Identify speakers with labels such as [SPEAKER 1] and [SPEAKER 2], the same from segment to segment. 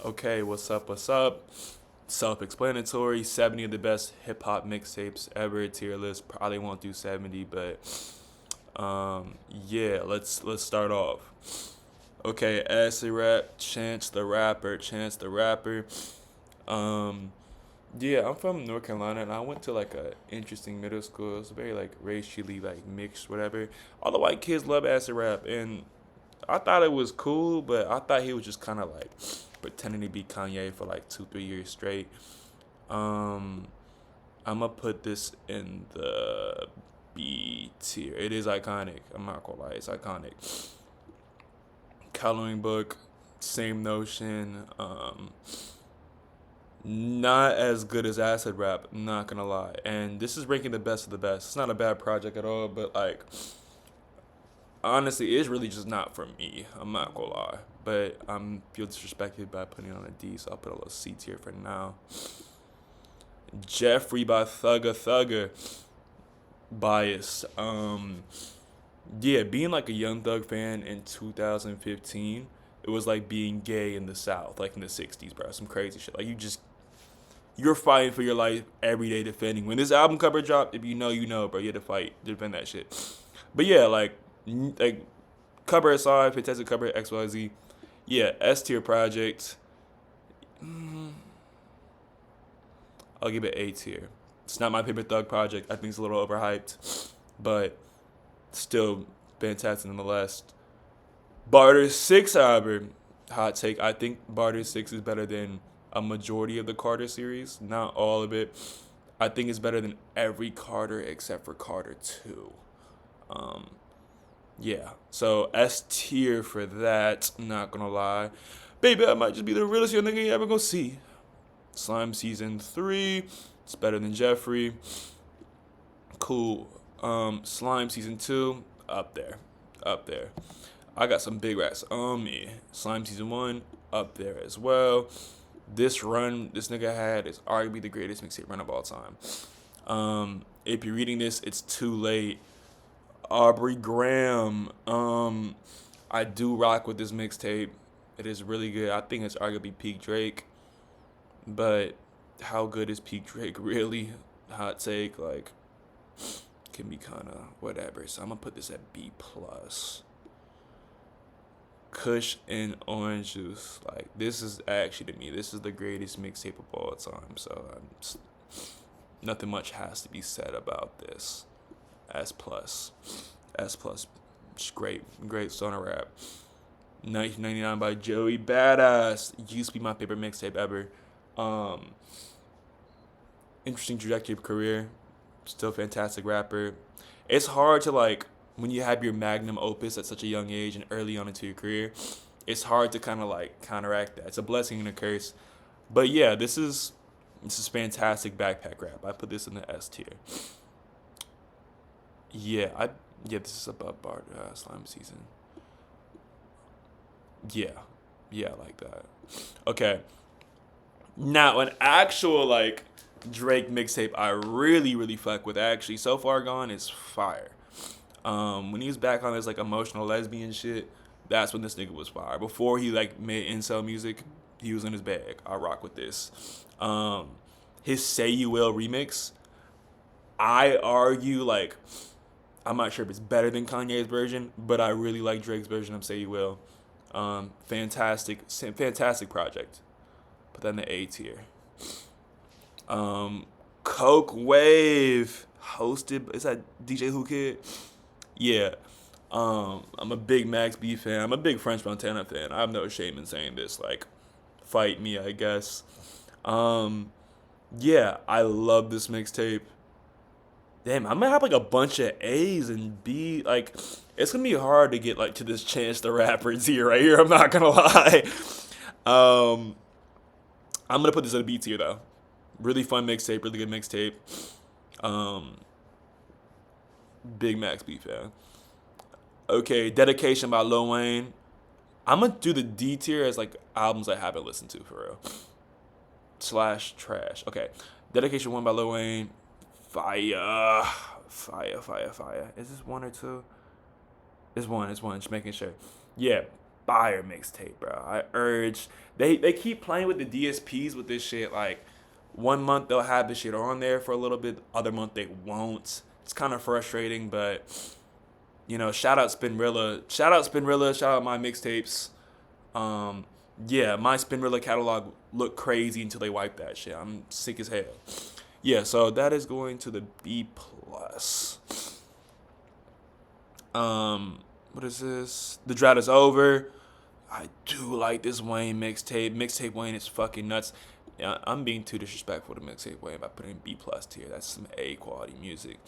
[SPEAKER 1] Okay, what's up? What's up? Self-explanatory. 70 of the best hip hop mixtapes ever. Tier list. Probably won't do 70, but yeah. Let's start off. Okay, acid rap. Chance the Rapper. Chance the Rapper. Um, yeah, I'm from North Carolina, and I went to like a interesting middle school. It was very like racially like mixed, whatever. All the white kids love acid rap, and I thought it was cool, but I thought he was just kind of like pretending to be Kanye for like 2 3 years straight. Um, I'm gonna put this in the B tier. It is iconic. I'm not gonna lie, it's iconic. Coloring book, same notion. Not as good as acid rap. Not gonna lie, and this is ranking the best of the best. It's not a bad project at all, but like honestly, it's really just not for me. I'm not gonna lie, but I'm feel disrespected by putting it on a D, so I'll put a little C tier for now. Jeffrey by Thugger Thugger. Bias. Yeah, being like a Young Thug fan in 2015, it was like being gay in the South, like in the 60s, bro. Some crazy shit. Like you're fighting for your life every day defending. When this album cover dropped, if you know, you know, bro. You had to fight, defend that shit. But yeah, like cover aside, fantastic cover XYZ. Yeah, S tier project. I'll give it A tier. It's not my favorite Thug project. I think it's a little overhyped, but still fantastic nonetheless. Barter 6, however, hot take. I think Barter 6 is better than a majority of the Carter series. Not all of it. I think it's better than every Carter except for Carter 2. Um, yeah. So S tier for that. Not gonna lie. Baby, I might just be the realest young nigga you ever gonna see. Slime season 3. It's better than Jeffrey. Cool. Slime season 2. Up there. Up there. I got some big rats on me. Slime season 1. Up there as well. This run this nigga had is arguably the greatest mixtape run of all time. If you're reading this, it's too late. Aubrey Graham. I do rock with this mixtape. It is really good. I think it's arguably peak Drake. But how good is peak Drake really? Hot take, like, can be kind of whatever. So I'm gonna put this at B plus. Kush and Orange Juice, like this is actually to me, this is the greatest mixtape of all time. So nothing much has to be said about this. S plus, S plus, just great stoner rap. 1999 by Joey Badass used to be my favorite mixtape ever. Interesting trajectory of career, still fantastic rapper. It's hard to like when you have your magnum opus at such a young age and early on into your career. It's hard to kind of like counteract that. It's a blessing and a curse. But yeah, this is fantastic backpack rap. I put this in the S tier. Yeah, this is above Bart Slime season. Yeah, yeah, I like that. Okay, now an actual like Drake mixtape I really fuck with actually so far gone is fire. When he was back on his like emotional lesbian shit, that's when this nigga was fire. Before he like made incel music, he was in his bag. I rock with this. His Say You Will remix, I argue like I'm not sure if it's better than Kanye's version, but I really like Drake's version of Say You Will. Fantastic project. Put that in the A tier. Coke Wave hosted. Is that DJ Who Kid? Yeah. I'm a big Max B fan. I'm a big French Montana fan. I have no shame in saying this. Like, fight me, I guess. Yeah, I love this mixtape. Damn, I'm gonna have like a bunch of A's and B. Like, it's gonna be hard to get like to this Chance the Rapper tier right here. I'm not gonna lie. Um, I'm gonna put this at a B tier though. Really fun mixtape, really good mixtape. Um, Big Max B fan. Okay, Dedication by Lil Wayne. I'm gonna do the D tier as like albums I haven't listened to for real. Slash trash. Okay, Dedication 1 by Lil Wayne. Fire, fire. Is this one or two? It's one. Just making sure. Yeah, fire mixtape, bro. I urge. They keep playing with the DSPs with this shit. Like, one month they'll have this shit on there for a little bit, other month they won't. It's kind of frustrating, but shout out Spinrilla, shout out my mixtapes. Yeah, my Spinrilla catalog looked crazy until they wiped that shit. I'm sick as hell. Yeah, so that is going to the B plus. What is this? The drought is over. I do like this Wayne mixtape. Mixtape Wayne is fucking nuts. Yeah, I'm being too disrespectful to Mixtape Wayne by putting B plus tier. That's some A quality music.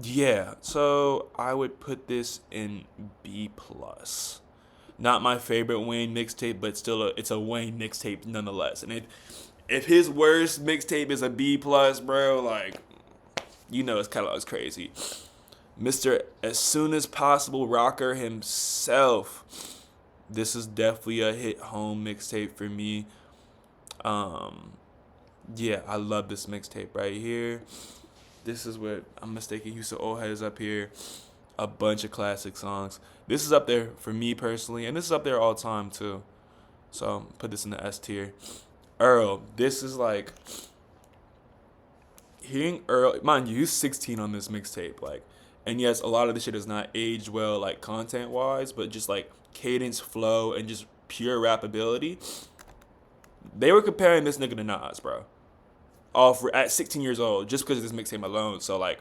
[SPEAKER 1] Yeah, so I would put this in B plus. Not my favorite Wayne mixtape, but still it's a Wayne mixtape nonetheless. And if his worst mixtape is a B plus, bro, like, his catalog's crazy. Mr. As Soon as Possible Rocker himself. This is definitely a hit home mixtape for me. Yeah, I love this mixtape right here. This is what I'm mistaken. Houston Old Head is up here. A bunch of classic songs. This is up there for me personally, and this is up there all time too. So put this in the S tier. Earl, this is like hearing Earl. Mind you, he's 16 on this mixtape. Like, and yes, a lot of this shit is not aged well, like content wise, but just like cadence, flow, and just pure rappability. They were comparing this nigga to Nas, bro. At 16 years old, just because of this mixtape alone. So like,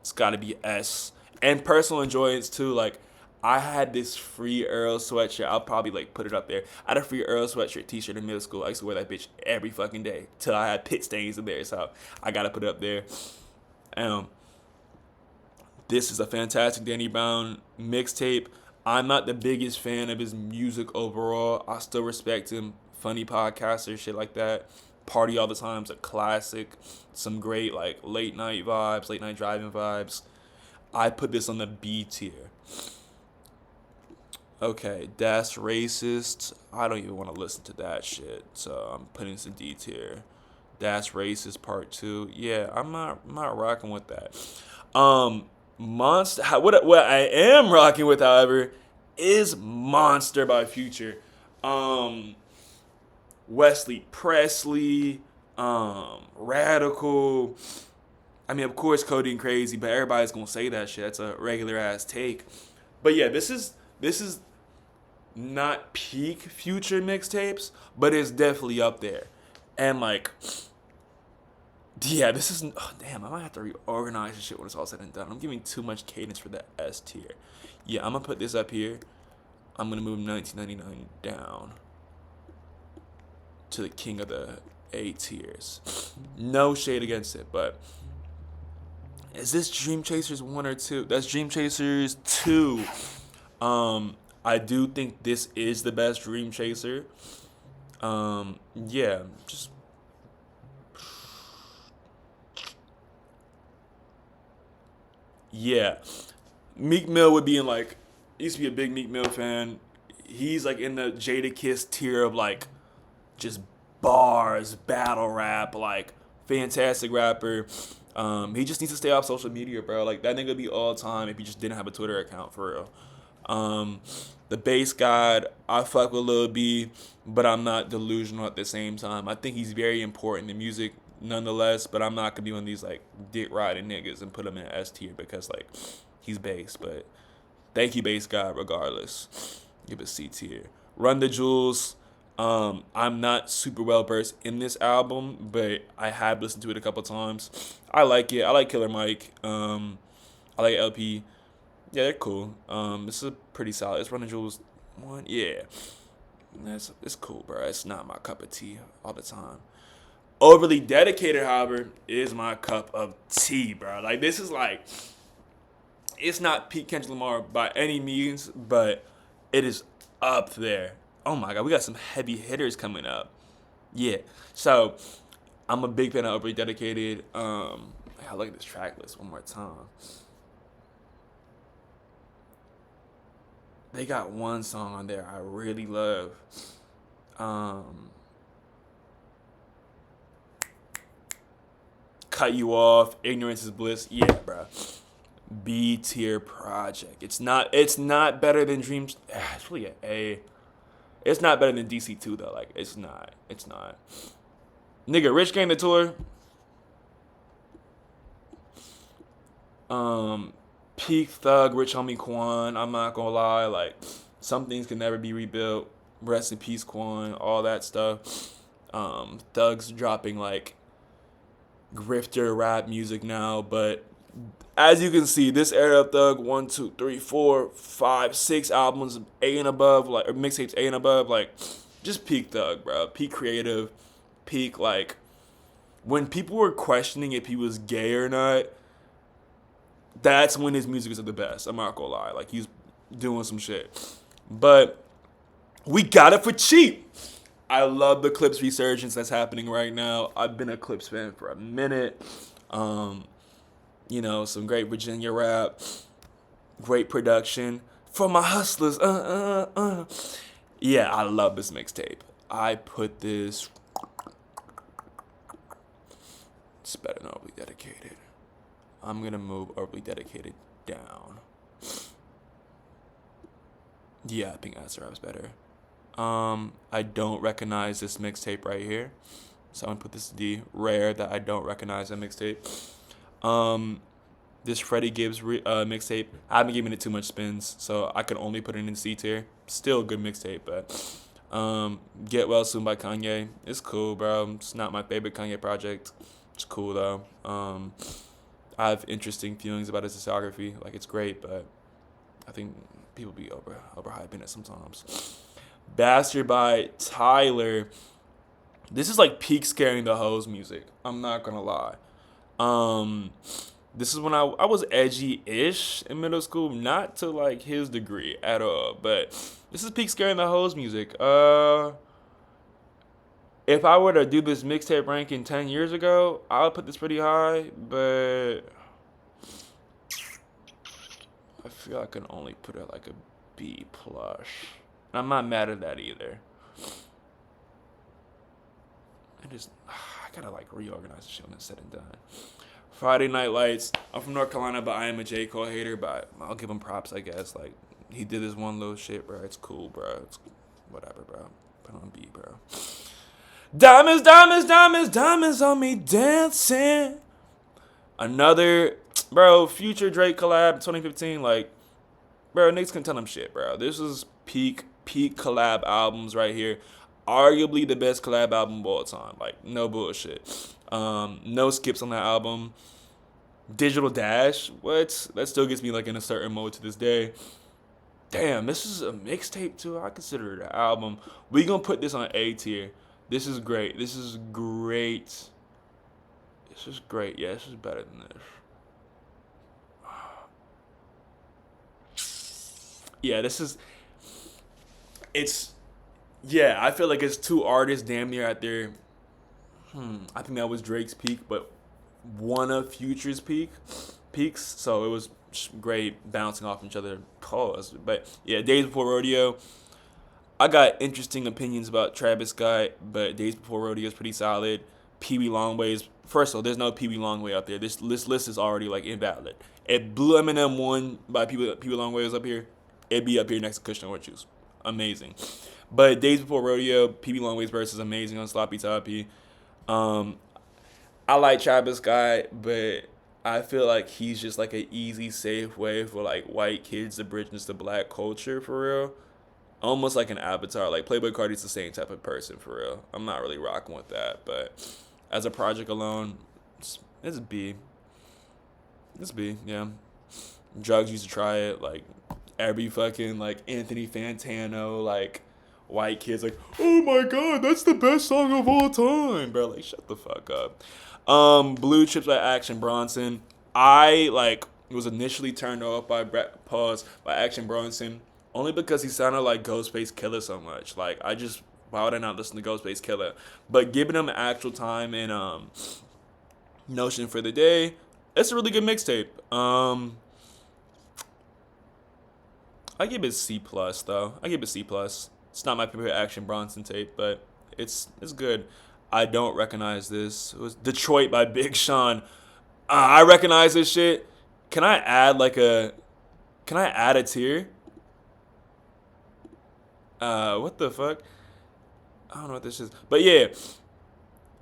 [SPEAKER 1] it's got to be S. And personal enjoyance too. Like, I had this free Earl sweatshirt. I'll probably like put it up there. I had a free Earl sweatshirt t-shirt in middle school. I used to wear that bitch every fucking day till I had pit stains in there. So I gotta put it up there. This is a fantastic Danny Brown mixtape. I'm not the biggest fan of his music overall. I still respect him. Funny podcaster, shit like that. Party All the Time's a classic. Some great like late night vibes, late night driving vibes. I put this on the B tier. Okay, that's racist. I don't even want to listen to that shit. So I'm putting this in D tier. That's Racist Part 2. Yeah, I'm not rocking with that. Monster. What I am rocking with, however, is Monster by Future. Wesley Presley, Radical. I mean, of course, Cody and Crazy, but everybody's gonna say that shit. That's a regular ass take. But yeah, this is not peak Future mixtapes, but it's definitely up there. And like, yeah, this is. Oh, damn, I might have to reorganize this shit when it's all said and done. I'm giving too much cadence for the S tier. Yeah, I'm gonna put this up here. I'm gonna move 1999 down to the king of the A tiers. No shade against it, but is this Dream Chasers 1 or 2? That's Dream Chasers 2. I do think this is the best Dream Chaser. Yeah, just yeah. Meek Mill would be in like, used to be a big Meek Mill fan. He's like in the Jadakiss tier of like just bars, battle rap, like fantastic rapper. He just needs to stay off social media, bro. Like that nigga would be all time if he just didn't have a Twitter account for real. The Bass God, I fuck with Lil B, but I'm not delusional at the same time. I think he's very important to music nonetheless, but I'm not gonna be one of these like dick riding niggas and put him in S tier because like he's bass. But thank you, Bass God, regardless. Give it C tier. Run the Jewels. I'm not super well versed in this album, but I have listened to it a couple times. I like it. I like Killer Mike. I like LP. Yeah, they're cool. This is pretty solid. It's Run the Jewels 1. Yeah. It's cool, bro. It's not my cup of tea all the time. Overly Dedicated, however, is my cup of tea, bro. Like, this is like, it's not peak Kendrick Lamar by any means, but it is up there. Oh my God, we got some heavy hitters coming up. Yeah. So, I'm a big fan of Overly Dedicated. I look at this track list one more time. They got one song on there I really love. Cut You Off, Ignorance is Bliss. Yeah, bro. B tier project. It's not better than Dreams. It's really an A. It's not better than DC2 though. Like it's not. It's not. Nigga, Rich Gang the Tour. Peak Thug, Rich Homie Quan. I'm not gonna lie. Like some things can never be rebuilt. Rest in peace, Quan. All that stuff. Thug's dropping like grifter rap music now, but as you can see, this era of Thug, 1, 2, 3, 4, 5, 6 albums, A and above, like or mixtapes A and above, like just peak Thug, bro. Peak creative, peak like when people were questioning if he was gay or not. That's when his music is at the best. I'm not gonna lie, like he's doing some shit, but we got it for cheap. I love the Clips resurgence that's happening right now. I've been a Clips fan for a minute. Some great Virginia rap, great production for my hustlers. Yeah, I love this mixtape. I put this. It's better than Overly Dedicated. I'm gonna move Overly Dedicated down. Yeah, I think Acid Rap's better. I don't recognize this mixtape right here, so I'm gonna put this D. Rare that I don't recognize that mixtape. This Freddie Gibbs mixtape, I haven't given it too much spins, so I can only put it in C tier. Still a good mixtape, but Get Well Soon by Kanye. It's cool, bro. It's not my favorite Kanye project. It's cool though. I have interesting feelings about his discography. Like it's great, but I think people be overhyping it sometimes. Bastard by Tyler. This is like peak Scaring the Hoes music. I'm not gonna lie. This is when I was edgy-ish in middle school, not to like his degree at all, but this is peak Scaring the Hoes music. If I were to do this mixtape ranking 10 years ago, I would put this pretty high, but I feel I can only put it like a B plus. I'm not mad at that either. I gotta like reorganize the shit when it's said and done. Friday Night Lights. I'm from North Carolina, but I am a J. Cole hater, but I'll give him props, I guess. Like, he did this one little shit, bro. It's cool, bro. It's whatever, bro. Put on B, bro. Diamonds, diamonds, diamonds, diamonds on me dancing. Another, bro, Future Drake collab 2015. Like, bro, niggas can tell him shit, bro. This is peak collab albums right here. Arguably the best collab album of all time. Like, no bullshit. No skips on that album. Digital Dash, what? That still gets me like in a certain mode to this day. Damn, this is a mixtape too. I consider it an album. We gonna put this on A tier. This is great. This is great. This is great. Yeah, this is better than this. Yeah, this is. Yeah, I feel like it's two artists damn near at their. I think that was Drake's peak, but one of Future's peaks. So it was great bouncing off each other. Pause. But yeah, Days Before Rodeo. I got interesting opinions about Travis Scott, but Days Before Rodeo is pretty solid. Pee-wee Longway's. First of all, there's no Pee-wee Longway out there. This list is already like invalid. If Blue M&M won by Pee-wee Longway was up here, it'd be up here next to Cushion Orange Juice. Amazing. But Days Before Rodeo, Pee-wee Longway's verse is amazing on Sloppy Toppy. I like Travis Scott, but I feel like he's just like an easy, safe way for like white kids to bridge into black culture for real. Almost like an avatar. Like Playboi Carti's the same type of person for real. I'm not really rocking with that, but as a project alone, it's B. It's B, yeah. Drugs used to try it. Like every fucking like Anthony Fantano, like white kids like, oh my god, that's the best song of all time, bro. Like shut the fuck up. Blue Chips by Action Bronson. I like was initially turned off by Action Bronson only because he sounded like Ghostface Killer so much. Like why would I not listen to Ghostface Killer? But giving him actual time and Notion for the Day, it's a really good mixtape. I give it C plus though. I give it C plus. It's not my favorite Action Bronson tape, but it's good. I don't recognize this. It was Detroit by Big Sean. I recognize this shit. Can I add like a? Can I add a tier? What the fuck? I don't know what this is, but yeah.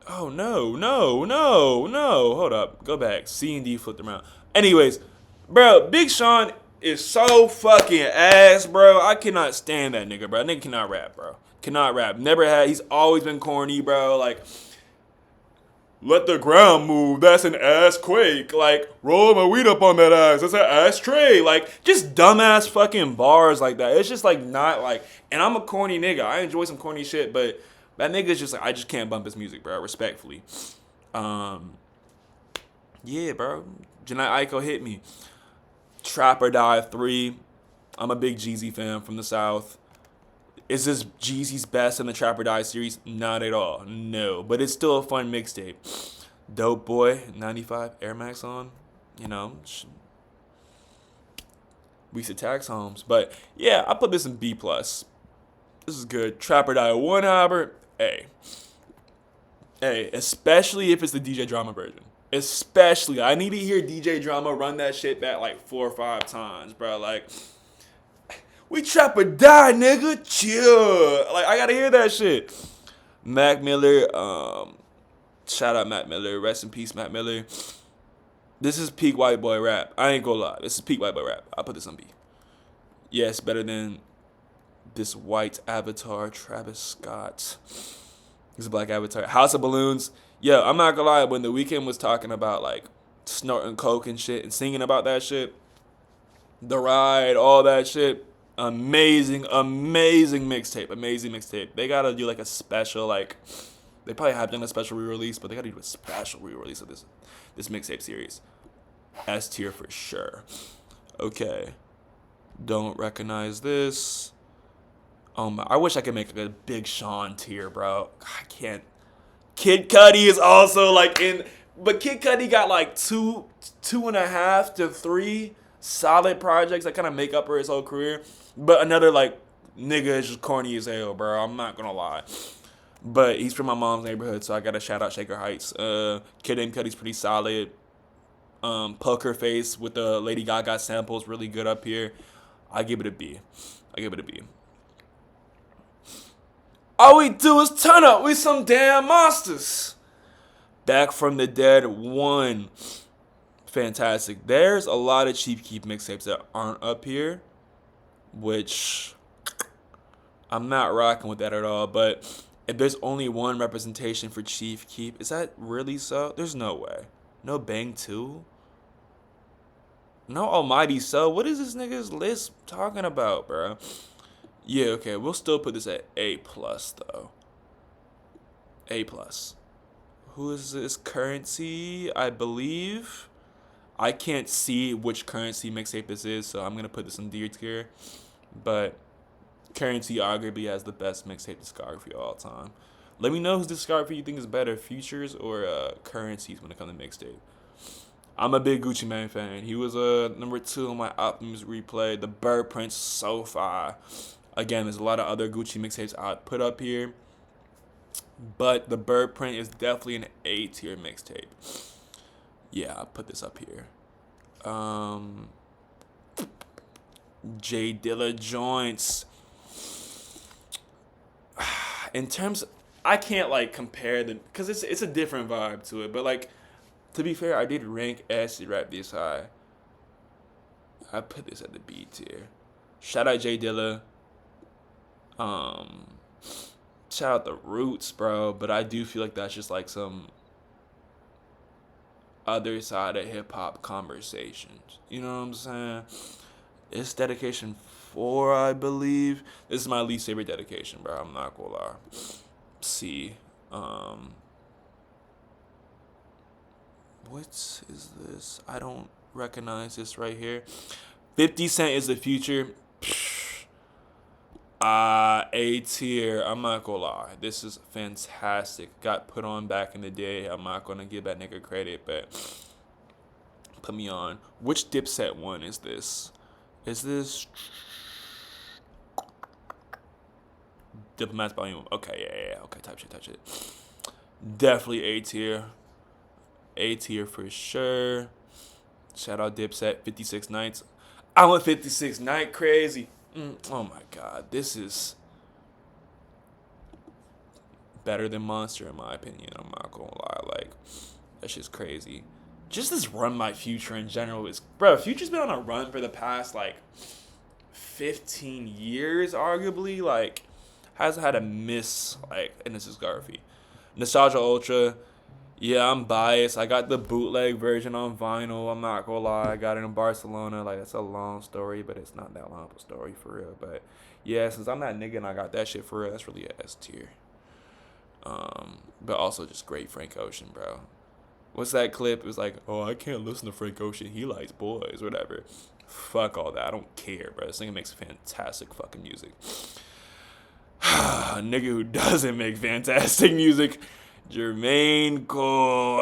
[SPEAKER 1] Oh no, no, no, no. Hold up. Go back. C and D flipped around. Anyways, bro, Big Sean is so fucking ass, bro. I cannot stand that nigga, bro. That nigga cannot rap, bro. Cannot rap. Never had. He's always been corny, bro. Like, let the ground move. That's an ass quake. Like, roll my weed up on that ass. That's an ass tray. Like, just dumbass fucking bars like that. It's just like not like. And I'm a corny nigga. I enjoy some corny shit, but that nigga's just like, I just can't bump his music, bro. Respectfully. Yeah, bro. Janae Aiko hit me. Trap or Die 3. I'm a big Jeezy fan from the South. Is this Jeezy's best in the Trap or Die series? Not at all. No. But it's still a fun mixtape. Dope Boy, 95, Air Max on. You know. We used to tax homes. But yeah, I put this in B+. This is good. Trap or Die 1, however, A. A. Especially if it's the DJ Drama version. Especially. I need to hear DJ Drama run that shit back like 4 or 5 times, bro. Like, we trap or die, nigga. Chill. Like, I gotta hear that shit. Mac Miller. Shout out Mac Miller. Rest in peace, Mac Miller. This is peak white boy rap. I ain't gonna lie. This is peak white boy rap. I'll put this on B. Yes, better than this white avatar, Travis Scott. He's a black avatar. House of Balloons. Yeah, I'm not gonna lie. When The Weeknd was talking about, like, snorting coke and shit and singing about that shit, The Ride, all that shit, amazing mixtape. Amazing mixtape. They gotta do, like, a special, like, they probably have done a special re-release, but they gotta do a special re-release of this mixtape series. S tier for sure. Okay. Don't recognize this. I wish I could make a Big Sean tier, bro. I can't. Kid Cudi is also like but Kid Cudi got like 2.5 to 3 solid projects that kind of make up for his whole career. But another like nigga is just corny as hell, bro. I'm not gonna lie. But he's from my mom's neighborhood, so I gotta shout out Shaker Heights. Kid named Cudi's pretty solid. Poker Face with the Lady Gaga samples really good up here. I give it a B. All we do is turn up. We some damn monsters. Back from the Dead 1. Fantastic. There's a lot of Chief Keef mixtapes that aren't up here, which I'm not rocking with that at all. But if there's only one representation for Chief Keef, is that really so? There's no way. No Bang 2? No Almighty So? What is this nigga's list talking about, bro? Yeah, okay, we'll still put this at A+, though. A+. Who is this? Currency, I believe. I can't see which Currency mixtape this is, so I'm going to put this in D tier. But Currency arguably has the best mixtape discography of all time. Let me know whose discography you think is better, Futures or Currency's when it comes to mixtape. I'm a big Gucci Mane fan. He was number 2 on my Optimus replay. The Bird Prince, so far. Again, there's a lot of other Gucci mixtapes I'd put up here. But the Bird Print is definitely an A tier mixtape. Yeah, I'll put this up here. J Dilla joints. In terms, I can't like compare them because it's a different vibe to it. But like, to be fair, I did rank acid rap this high. I put this at the B tier. Shout out J Dilla. Shout out the Roots, bro. But I do feel like that's just like some other side of hip hop conversations. You know what I'm saying? It's dedication 4, I believe. This is my least favorite dedication, bro. I'm not gonna lie. C. What is this? I don't recognize this right here. 50 Cent is the Future. A tier. I'm not gonna lie. This is fantastic. Got put on back in the day. I'm not gonna give that nigga credit, but put me on. Which Dipset one is this? Is this Diplomats Volume? Okay, yeah. Okay, type shit. Definitely A tier. A tier for sure. Shout out Dipset, 56 Nights. I went 56 Night crazy. Oh my god, this is better than Monster in my opinion. I'm not gonna lie, like that shit's crazy. Just this run by Future in general is, bro. Future's been on a run for the past like 15 years, arguably. Like hasn't had a miss like in his discography. Nostalgia Ultra. Yeah, I'm biased. I got the bootleg version on vinyl. I'm not gonna lie. I got it in Barcelona. Like, that's a long story, but it's not that long of a story for real. But yeah, since I'm that nigga and I got that shit for real, that's really a S tier. But also just great Frank Ocean, bro. What's that clip? It was like, oh, I can't listen to Frank Ocean. He likes boys, whatever. Fuck all that. I don't care, bro. This nigga makes fantastic fucking music. A nigga who doesn't make fantastic music. Jermaine Cole.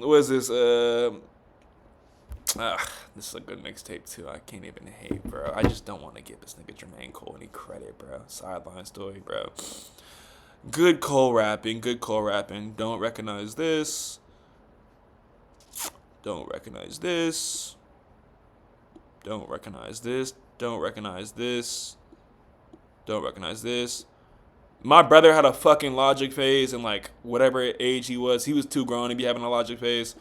[SPEAKER 1] What is this? This is a good mixtape too. I can't even hate, bro. I just don't want to give this nigga Jermaine Cole any credit, bro. Sideline story, bro. Good Cole rapping. Good Cole rapping. Don't recognize this. Don't recognize this. Don't recognize this. Don't recognize this. Don't recognize this. My brother had a fucking Logic phase, and like whatever age he was too grown to be having a Logic phase.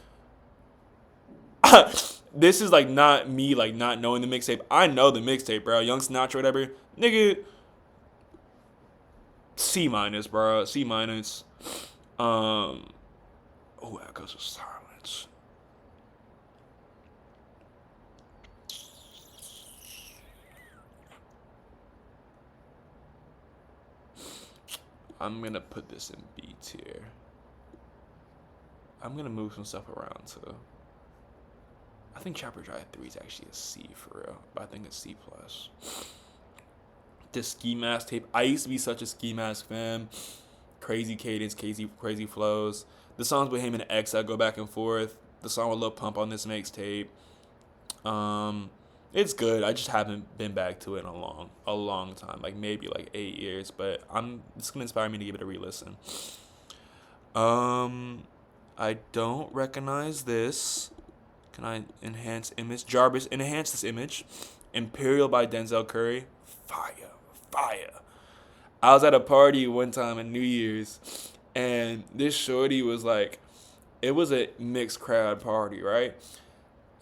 [SPEAKER 1] This is like not me like not knowing the mixtape. I know the mixtape, bro. Young Sinatra, whatever. Nigga, C minus, bro. C minus. Oh, that goes with silence. I'm gonna put this in B tier. I'm gonna move some stuff around too. I think Chopper Drive 3 is actually a C for real, but I think it's C plus. The Ski Mask tape. I used to be such a Ski Mask fan. Crazy cadence, crazy flows. The songs with him and X I go back and forth. The song with Lil Pump on this mixtape. It's good. I just haven't been back to it in a long time, like maybe like 8 years. But it's gonna inspire me to give it a re-listen. I don't recognize this. Can I enhance image? Jarvis, enhance this image. Imperial by Denzel Curry. Fire. I was at a party one time at New Year's, and this shorty was like, it was a mixed crowd party, right?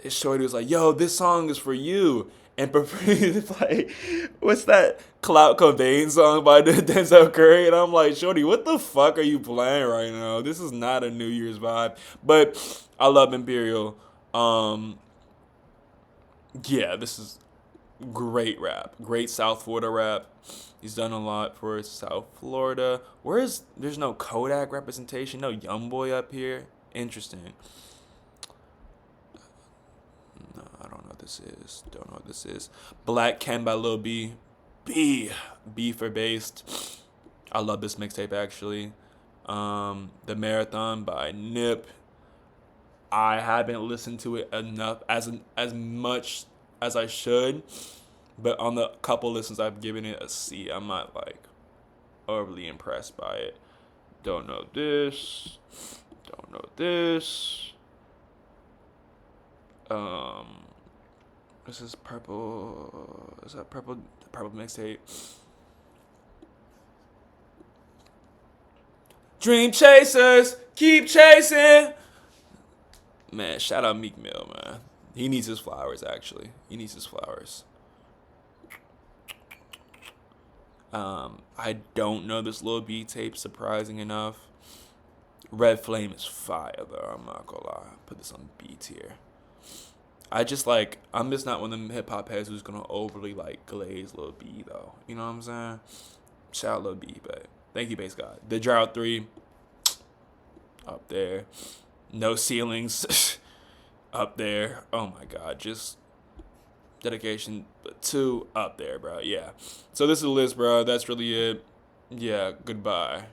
[SPEAKER 1] This shorty was like, yo, this song is for you. And like, what's that Clout Cobain song by Denzel Curry? And I'm like, shorty, what the fuck are you playing right now? This is not a New Year's vibe. But I love Imperial. Yeah, this is great rap. Great South Florida rap. He's done a lot for South Florida. There's no Kodak representation, no Youngboy up here. Interesting. No, I don't know what this is. Don't know what this is. Black Ken by Lil B. B for Based. I love this mixtape actually. The Marathon by Nip. I haven't listened to it enough as much as I should, but on the couple listens I've given it a C. I'm not like overly impressed by it. Don't know this. Don't know this. This is purple. Is that purple? The purple mixtape. Dream chasers, keep chasing. Man, shout out Meek Mill, man. He needs his flowers, actually. He needs his flowers. I don't know this Lil B tape, surprising enough. Red Flame is fire, though. I'm not gonna lie. Put this on B tier. I'm just not one of them hip-hop heads who's gonna overly, like, glaze Lil B, though. You know what I'm saying? Shout out Lil B, but thank you, Base God. The Drought 3, up there. No Ceilings, up there. Oh my God, just dedication. 2, up there, bro. Yeah. So this is the list, bro. That's really it. Yeah, goodbye.